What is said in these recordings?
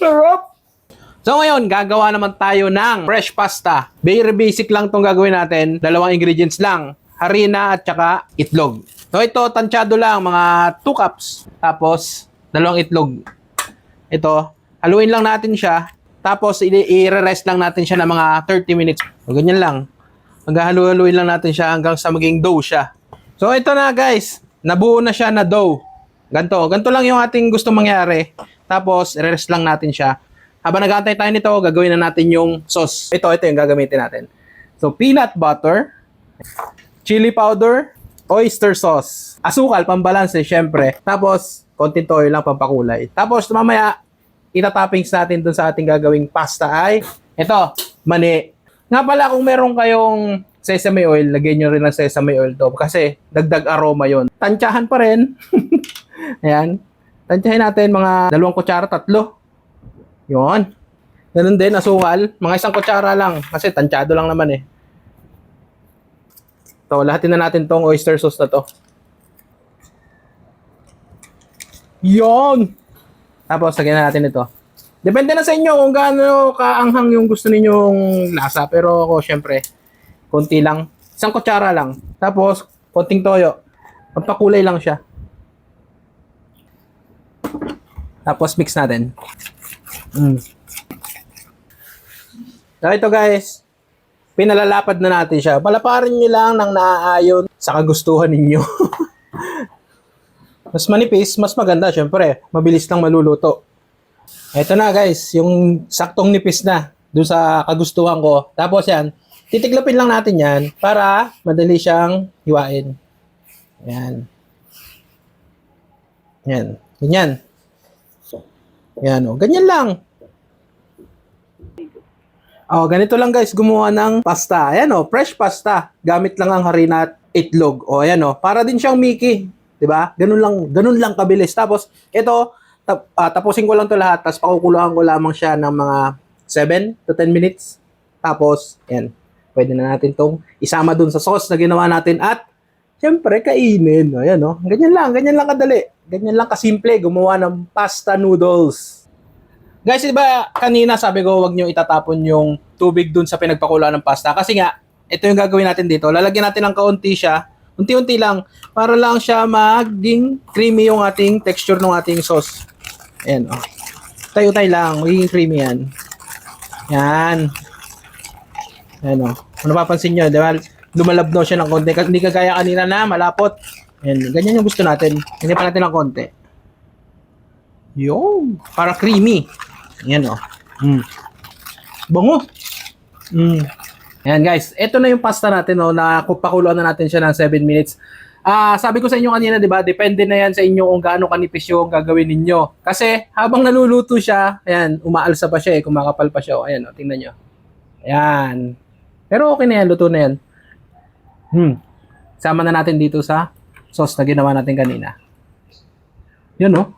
Sarap! So ngayon, gagawa naman tayo ng fresh pasta. Very basic lang itong gagawin natin. Dalawang ingredients lang. Harina at saka itlog. So ito, tansyado lang, mga 2 cups. Tapos, dalawang itlog. Ito, haluin lang natin siya. Tapos, i-rest lang natin siya ng mga 30 minutes. So, ganyan lang. Maghahalu-haluin lang natin siya hanggang sa maging dough siya. So ito na guys, nabuo na siya na dough. Ganto lang yung ating gusto mangyari. Tapos, i-rest lang natin siya. Habang nag-aantay tayo nito, gagawin na natin yung sauce. Ito yung gagamitin natin. So, peanut butter, chili powder, oyster sauce, asukal, pambalanse, syempre. Tapos, konting toyo lang, pampakulay. Tapos, mamaya, itatoppings natin dun sa ating gagawing pasta ay, ito, mani. Nga pala, kung meron kayong sesame oil, lagyan nyo rin ng sesame oil to. Kasi, dagdag aroma yon. Tansyahan pa rin. Ayan. Tansyahin natin mga 2 kutsara, 3. Yun. Ganun din, asukal. Mga 1 kutsara lang. Kasi tansyado lang naman eh. So, lahatin na natin tong oyster sauce na to. Yun! Tapos, lagyan na natin ito. Depende na sa inyo kung gaano kaanghang yung gusto ninyong lasa. Pero ako, syempre, konti lang. 1 kutsara lang. Tapos, konting toyo. Pampakulay lang siya. Tapos, mix natin. So ito guys, pinalalapad na natin siya. Palaparin nyo lang ng naaayon sa kagustuhan ninyo. Mas manipis, mas maganda syempre. Mabilis lang maluluto. Ito na guys, yung saktong nipis na dun sa kagustuhan ko. Tapos yan, titiklopin lang natin yan para madali siyang hiwain. Yan. Yan. Ganyan. Yan o. Ganyan lang. Oh, ganito lang guys, gumawa ng pasta. Ayan oh, fresh pasta. Gamit lang ang harina at itlog. Oh, ayan oh, para din siyang Mickey, 'di ba? Ganun lang kabilis. Tapos ito, tapusin ko lang 'to lahat, tapos pakukuluan ko lamang siya ng mga 7 to 10 minutes. Tapos, ayan. Pwede na natin 'tong isama dun sa sauce na ginawa natin at syempre kainin. Ayan oh. Ganyan lang kadali. Ganyan lang kasimple gumawa ng pasta noodles. Guys, diba kanina sabi ko wag nyo itatapon yung tubig dun sa pinagpakuluan ng pasta. Kasi nga, ito yung gagawin natin dito. Lalagyan natin ng kaunti siya. Unti-unti lang. Para lang siya maging creamy yung ating texture ng ating sauce. Ayan, oh. Tayo-tayo lang. Magiging creamy yan. Yan. Ayan, oh. Kung napapansin nyo, diba? Lumalabno siya ng konti. Hindi kagaya kanina na malapot. Ayan, ganyan yung gusto natin. Ganyan pa natin ng konti. Yung para creamy. Yan oh. Bango. Ayan guys, ito na yung pasta natin oh, na pakuluan na natin siya ng 7 minutes. Sabi ko sa inyo kanina, 'di ba? Depende na 'yan sa inyo kung gaano kanipis yung gagawin ninyo. Kasi habang naluluto siya, ayan, umaalsa pa siya eh, kumakapal pa siya. Oh, ayan oh, tingnan niyo. Ayan. Pero okay na 'yan, luto na 'yan. Sama na natin dito sa sauce na ginawa natin kanina. Yan oh.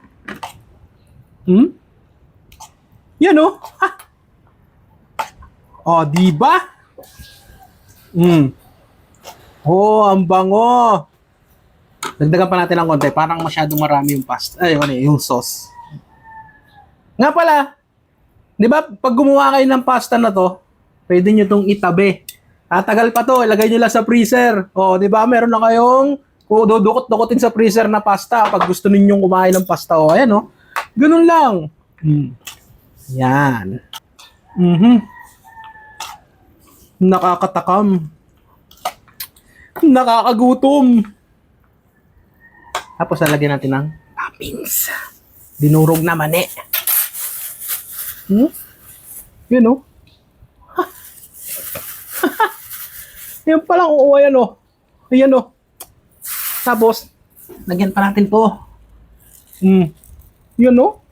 Yan oh. Ha. Oh, di ba? Oh, ang bango. Dagdagan pa natin ng konti, parang masyadong marami yung pasta. Ay, yung sauce. Nga pala, 'di ba, pag gumawa kayo ng pasta na to, pwede niyo tong itabi. Tatagal pa to, ilagay niyo lang sa freezer. Oh, 'di ba? Meron na kayong dudukot-dukotin sa freezer na pasta pag gusto ninyong kumain ng pasta. Oh, ayan oh. Ganun lang. Yan. Nakakatakam. Nakakagutom. Tapos lalagyan natin ng toppings. Dinurog na mani. Yun oh. Yan palang oo, ayan oh. Ayan oh. Tapos, lagyan pa natin to. Yun oh.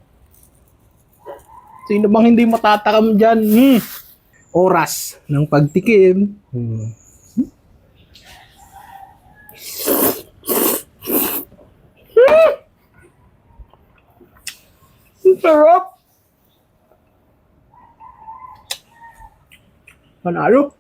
Sino bang hindi matatakam dyan? Oras ng pagtikim. Sarap! Panalo!